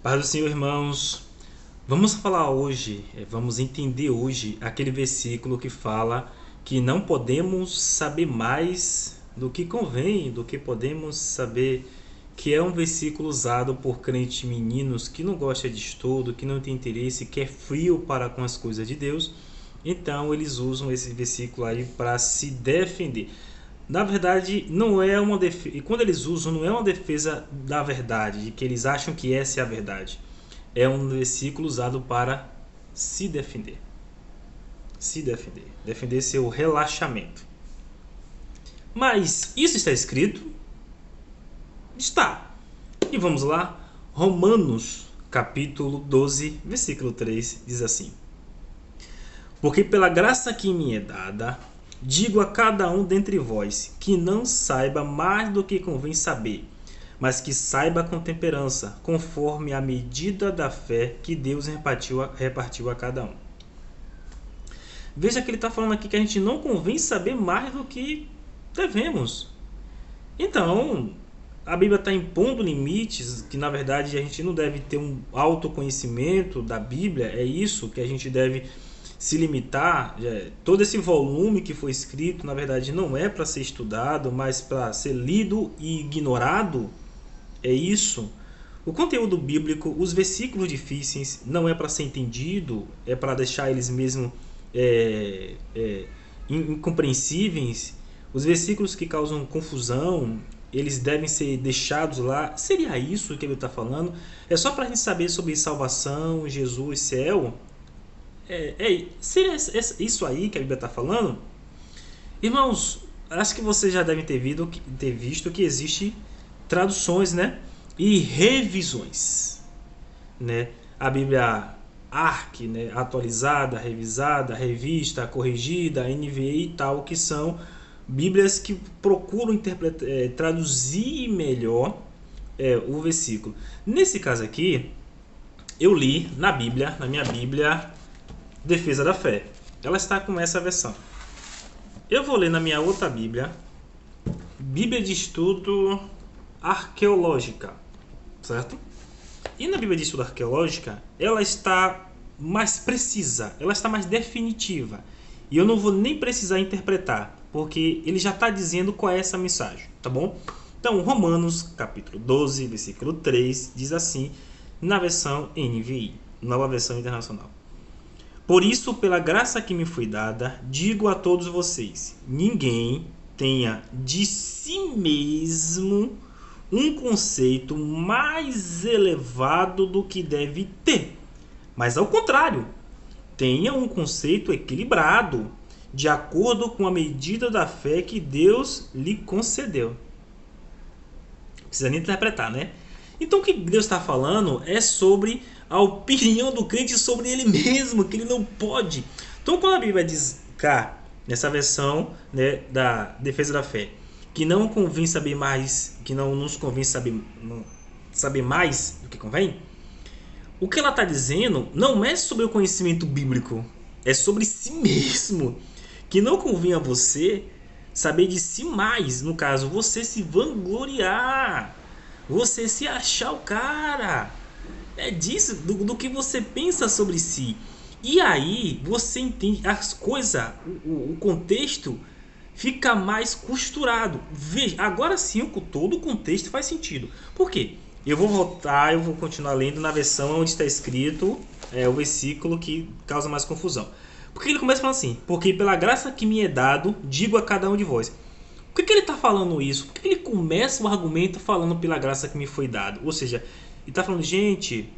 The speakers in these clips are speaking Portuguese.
Paz do Senhor, irmãos. Vamos falar hoje, vamos entender hoje aquele versículo que fala que não podemos saber mais do que convém, do que podemos saber, que é um versículo usado por crentes meninos que não gostam de estudo, que não tem interesse, que é frio para com as coisas de Deus. Então eles usam esse versículo aí para se defender. Na verdade, não é uma defesa. E quando eles usam, não é uma defesa da verdade, de que eles acham que essa é a verdade. É um versículo usado para se defender. Se defender. Defender seu relaxamento. Mas isso está escrito? Está. E vamos lá. Romanos, capítulo 12, versículo 3, diz assim: Porque pela graça que me é dada, digo a cada um dentre vós, que não saiba mais do que convém saber, mas que saiba com temperança, conforme a medida da fé que Deus repartiu a cada um. Veja que ele está falando aqui que a gente não convém saber mais do que devemos. Então, a Bíblia está impondo limites que, na verdade, a gente não deve ter um autoconhecimento da Bíblia. É isso que a gente deve se limitar. Todo esse volume que foi escrito, na verdade, não é para ser estudado, mas para ser lido e ignorado. É isso. O conteúdo bíblico, os versículos difíceis, não é para ser entendido, é para deixar eles mesmo incompreensíveis. Os versículos que causam confusão, eles devem ser deixados lá. Seria isso que ele está falando? É só para a gente saber sobre salvação, Jesus, céu? Seria isso aí que a Bíblia está falando? Irmãos, acho que vocês já devem ter visto que existe traduções, né? E revisões, né? A Bíblia ARC, né? Atualizada, revisada, revista, corrigida, NVI e tal, que são Bíblias que procuram traduzir melhor o versículo. Nesse caso aqui, eu li na Bíblia, na minha Bíblia, Defesa da Fé. Ela está com essa versão. Eu vou ler na minha outra Bíblia, Bíblia de Estudo Arqueológica, certo? E na Bíblia de Estudo Arqueológica, ela está mais precisa, ela está mais definitiva. E eu não vou nem precisar interpretar, porque ele já está dizendo qual é essa mensagem, tá bom? Então, Romanos, capítulo 12, versículo 3, diz assim, na versão NVI, Nova Versão Internacional. Por isso, pela graça que me foi dada, digo a todos vocês: ninguém tenha de si mesmo um conceito mais elevado do que deve ter, mas ao contrário, tenha um conceito equilibrado, de acordo com a medida da fé que Deus lhe concedeu. Não precisa nem interpretar, né? Então o que Deus está falando é sobre a opinião do crente sobre ele mesmo, que ele não pode. Então quando a Bíblia diz cá, nessa versão, né, da defesa da fé, que não convém saber mais, que não nos convém saber mais do que convém, o que ela está dizendo não é sobre o conhecimento bíblico, é sobre si mesmo, que não convém a você saber de si mais, no caso, você se vangloriar, você se achar o cara. É disso, do que você pensa sobre si. E aí você entende as coisas, o contexto fica mais costurado. Veja, agora sim todo o contexto faz sentido. Por quê? Eu vou voltar, eu vou continuar lendo na versão onde está escrito o versículo que causa mais confusão. Porque ele começa falando assim: porque pela graça que me é dado, digo a cada um de vós. Por que ele está falando isso? Por que ele começa o argumento falando pela graça que me foi dado? Ou seja, ele está falando, gente,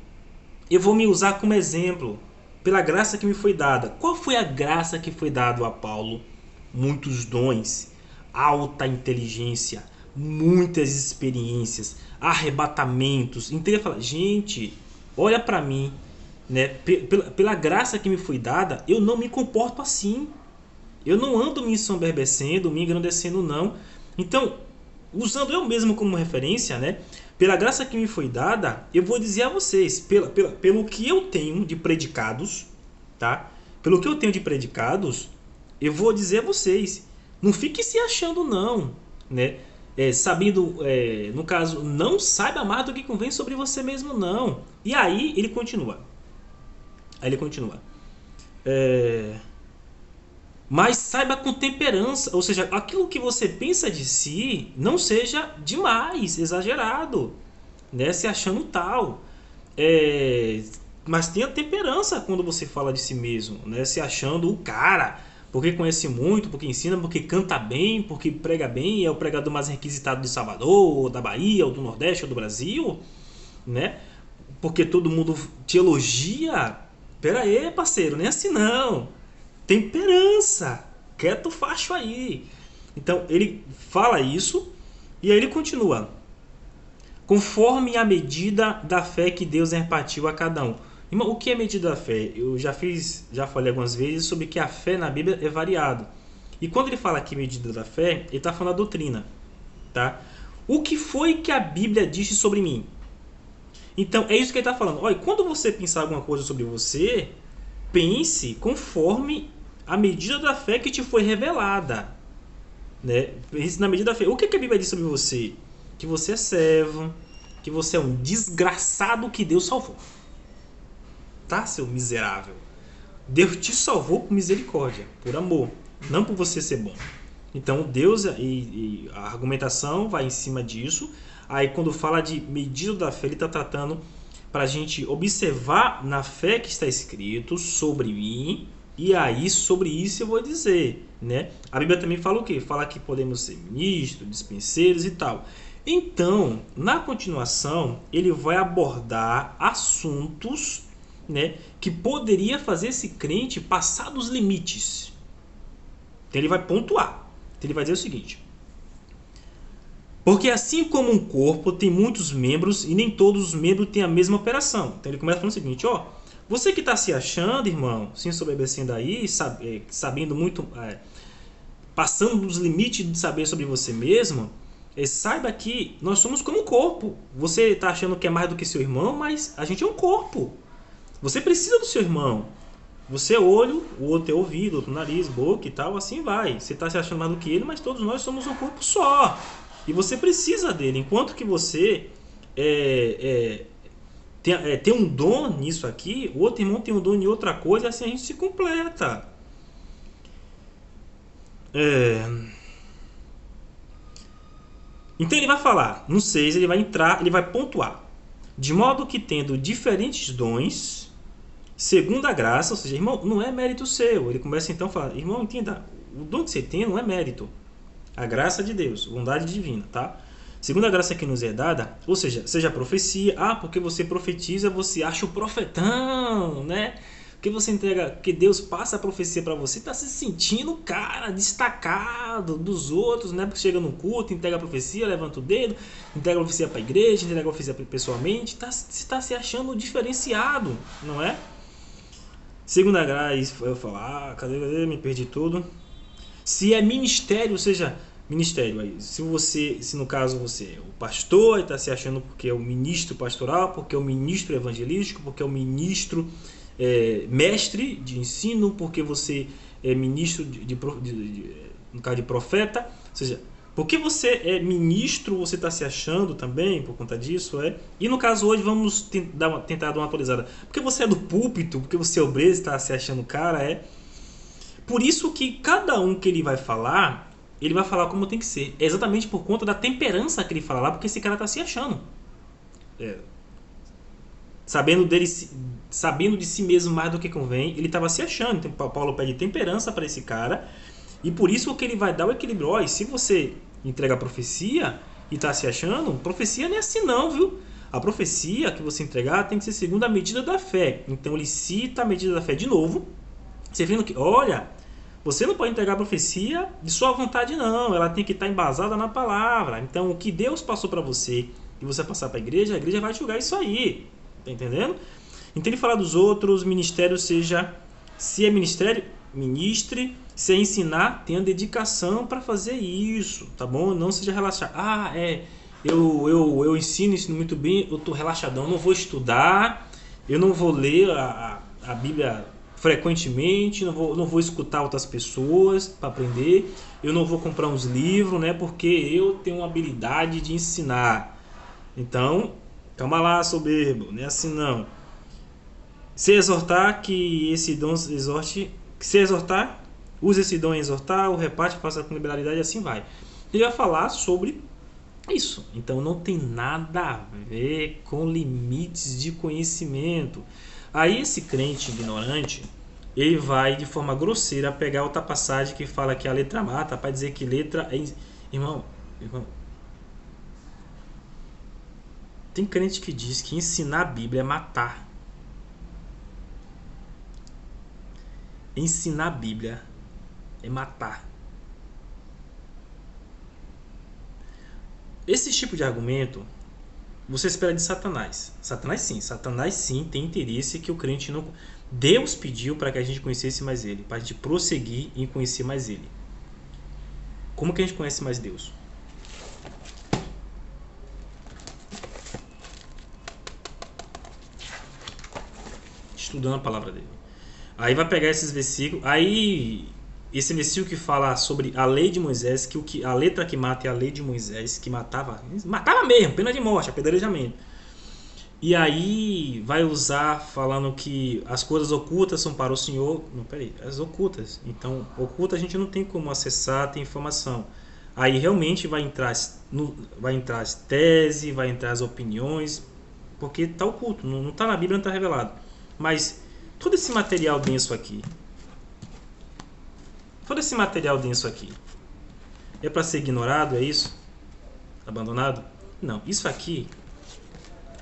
eu vou me usar como exemplo pela graça que me foi dada. Qual foi a graça que foi dada a Paulo? Muitos dons, alta inteligência, muitas experiências, arrebatamentos. Então ele fala, gente, olha para mim, né? Pela graça que me foi dada, eu não me comporto assim. Eu não ando me ensoberbecendo, me engrandecendo, não. Então, usando eu mesmo como referência, né? Pela graça que me foi dada, eu vou dizer a vocês, pelo que eu tenho de predicados, tá? Pelo que eu tenho de predicados, eu vou dizer a vocês, não fique se achando não, né? sabendo, no caso, não saiba mais do que convém sobre você mesmo, não. E aí ele continua. É, mas saiba com temperança, ou seja, aquilo que você pensa de si não seja demais, exagerado, né? Se achando tal. É, mas tenha temperança quando você fala de si mesmo, né? Se achando o cara, porque conhece muito, porque ensina, porque canta bem, porque prega bem, é o pregador mais requisitado de Salvador, ou da Bahia, ou do Nordeste, ou do Brasil, né? Porque todo mundo te elogia. Pera aí, parceiro, nem assim não. Temperança. Quieto facho aí. Então ele fala isso e aí ele continua. Conforme a medida da fé que Deus repartiu a cada um. Irmão, o que é medida da fé? Eu já falei algumas vezes sobre que a fé na Bíblia é variado. E quando ele fala aqui medida da fé, ele está falando da doutrina, tá? O que foi que a Bíblia disse sobre mim? Então é isso que ele está falando. Olha, quando você pensar alguma coisa sobre você, pense conforme a medida da fé que te foi revelada, né? Pense na medida da fé. O que a Bíblia diz sobre você? Que você é servo, que você é um desgraçado que Deus salvou. Tá, seu miserável? Deus te salvou por misericórdia, por amor, não por você ser bom. Então Deus e a argumentação vai em cima disso. Aí quando fala de medida da fé, ele está tratando para a gente observar na fé que está escrito sobre mim. E aí sobre isso eu vou dizer, né? A Bíblia também fala o quê? Fala que podemos ser ministros, dispenseiros e tal. Então, na continuação, ele vai abordar assuntos, né, que poderia fazer esse crente passar dos limites. Então ele vai pontuar. Então ele vai dizer o seguinte: porque assim como um corpo tem muitos membros e nem todos os membros têm a mesma operação. Então ele começa falando o seguinte: ó, você que está se achando, irmão, se ensoberbecendo aí, sabendo muito, passando dos limites de saber sobre você mesmo, saiba que nós somos como um corpo. Você está achando que é mais do que seu irmão, mas a gente é um corpo. Você precisa do seu irmão. Você é olho, o outro é ouvido, o outro nariz, boca e tal, assim vai. Você está se achando mais do que ele, mas todos nós somos um corpo só. E você precisa dele. Enquanto que você tem um dom nisso aqui, o outro irmão tem um dom em outra coisa, e assim a gente se completa. Então ele vai falar, no 6 ele vai entrar, ele vai pontuar. De modo que tendo diferentes dons, segundo a graça, ou seja, irmão, não é mérito seu. Ele começa então a falar, irmão, entenda, o dom que você tem não é mérito. A graça de Deus, bondade divina, tá? Segundo a graça que nos é dada, ou seja a profecia, porque você profetiza, você acha o profetão, né? Que você entrega, que Deus passa a profecia para você, tá se sentindo, cara, destacado dos outros, né? Porque chega no culto, entrega a profecia, levanta o dedo, entrega a profecia para a igreja, entrega a profecia pessoalmente, tá se achando diferenciado, não é? Segundo a graça, eu falo, cadê? Me perdi tudo. Se é ministério, ou seja, ministério aí, se no caso você é o pastor e está se achando porque é o ministro pastoral, porque é o ministro evangelístico, porque é o ministro mestre de ensino, porque você é ministro no caso de profeta, ou seja, porque você é ministro, você está se achando também por conta disso, E no caso hoje vamos tentar dar uma atualizada. Porque você é do púlpito, porque você é obreiro, está se achando cara, Por isso que cada um que ele vai falar como tem que ser. É exatamente por conta da temperança que ele fala lá, porque esse cara está se achando. Sabendo de si mesmo mais do que convém, ele estava se achando. Então Paulo pede temperança para esse cara, e por isso que ele vai dar o equilíbrio. E se você entrega a profecia e está se achando, profecia não é assim não, viu? A profecia que você entregar tem que ser segundo a medida da fé. Então ele cita a medida da fé de novo, você vendo que, olha, você não pode entregar a profecia de sua vontade não, ela tem que estar embasada na palavra. Então o que Deus passou para você e você passar para a igreja vai julgar isso aí, tá entendendo? Então ele fala dos outros ministérios, seja, se é ministério, ministre, se é ensinar, tenha dedicação para fazer isso, tá bom? Não seja relaxado. Eu ensino muito bem, eu tô relaxadão, não vou estudar, eu não vou ler a Bíblia frequentemente, não vou escutar outras pessoas para aprender, eu não vou comprar uns livros, né, porque eu tenho uma habilidade de ensinar. Então, calma lá, soberbo, não é assim não. Se exortar, que esse dom exorte, se exortar, use esse dom em exortar, o reparte, faça com liberalidade, e assim vai. Ele vai falar sobre isso. Então não tem nada a ver com limites de conhecimento. Aí esse crente ignorante, ele vai de forma grosseira pegar outra passagem que fala que a letra mata, para dizer que letra é... Irmão, tem crente que diz que ensinar a Bíblia é matar. Ensinar a Bíblia é matar. Esse tipo de argumento você espera de Satanás. Satanás sim tem interesse que o crente não... Deus pediu para que a gente conhecesse mais Ele, para a gente prosseguir em conhecer mais Ele. Como que a gente conhece mais Deus? Estudando a palavra dele. Aí vai pegar esses versículos. Aí esse versículo que fala sobre a lei de Moisés, que a letra que mata é a lei de Moisés, que matava mesmo, pena de morte, apedrejamento. E aí vai usar falando que as coisas ocultas são para o Senhor. Não, peraí, as ocultas. Então, oculta a gente não tem como acessar, tem informação. Aí realmente vai entrar as teses, vai entrar as opiniões, porque está oculto, não está na Bíblia, não está revelado. Mas todo esse material denso aqui, é para ser ignorado, é isso? Abandonado? Não, isso aqui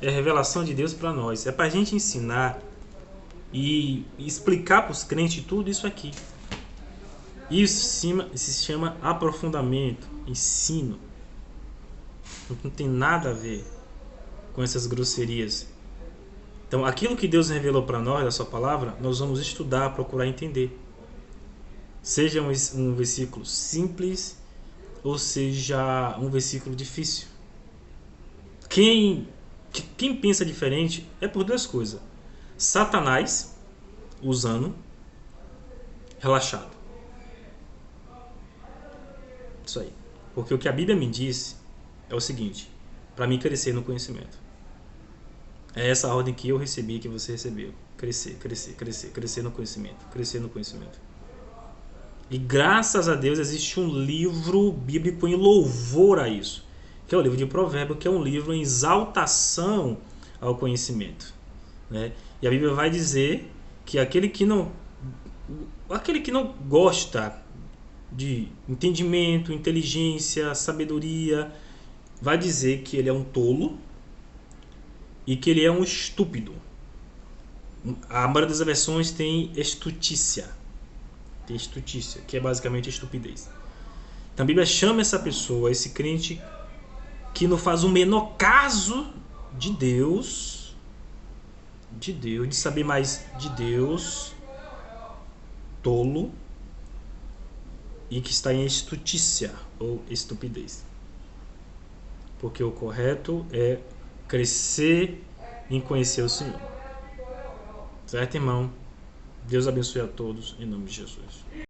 é a revelação de Deus para nós. É para a gente ensinar e explicar para os crentes tudo isso aqui. Isso se chama aprofundamento, ensino. Não tem nada a ver com essas grosserias. Então, aquilo que Deus revelou para nós, da sua palavra, nós vamos estudar, procurar entender. Seja um versículo simples ou seja um versículo difícil. Quem pensa diferente é por duas coisas: Satanás usando, relaxado. Isso aí. Porque o que a Bíblia me diz é o seguinte: para mim crescer no conhecimento. É essa a ordem que eu recebi, que você recebeu. Crescer no conhecimento. Crescer no conhecimento. E graças a Deus existe um livro bíblico em louvor a isso, que é o livro de Provérbios, que é um livro em exaltação ao conhecimento, né? E a Bíblia vai dizer que aquele que não gosta de entendimento, inteligência, sabedoria, vai dizer que ele é um tolo e que ele é um estúpido. A maioria das versões tem estutícia. Tem estutícia, que é basicamente estupidez. Então a Bíblia chama essa pessoa, esse crente que não faz o menor caso de Deus, de saber mais de Deus, tolo, e que está em estutícia ou estupidez. Porque o correto é crescer em conhecer o Senhor. Certo, irmão? Deus abençoe a todos, em nome de Jesus.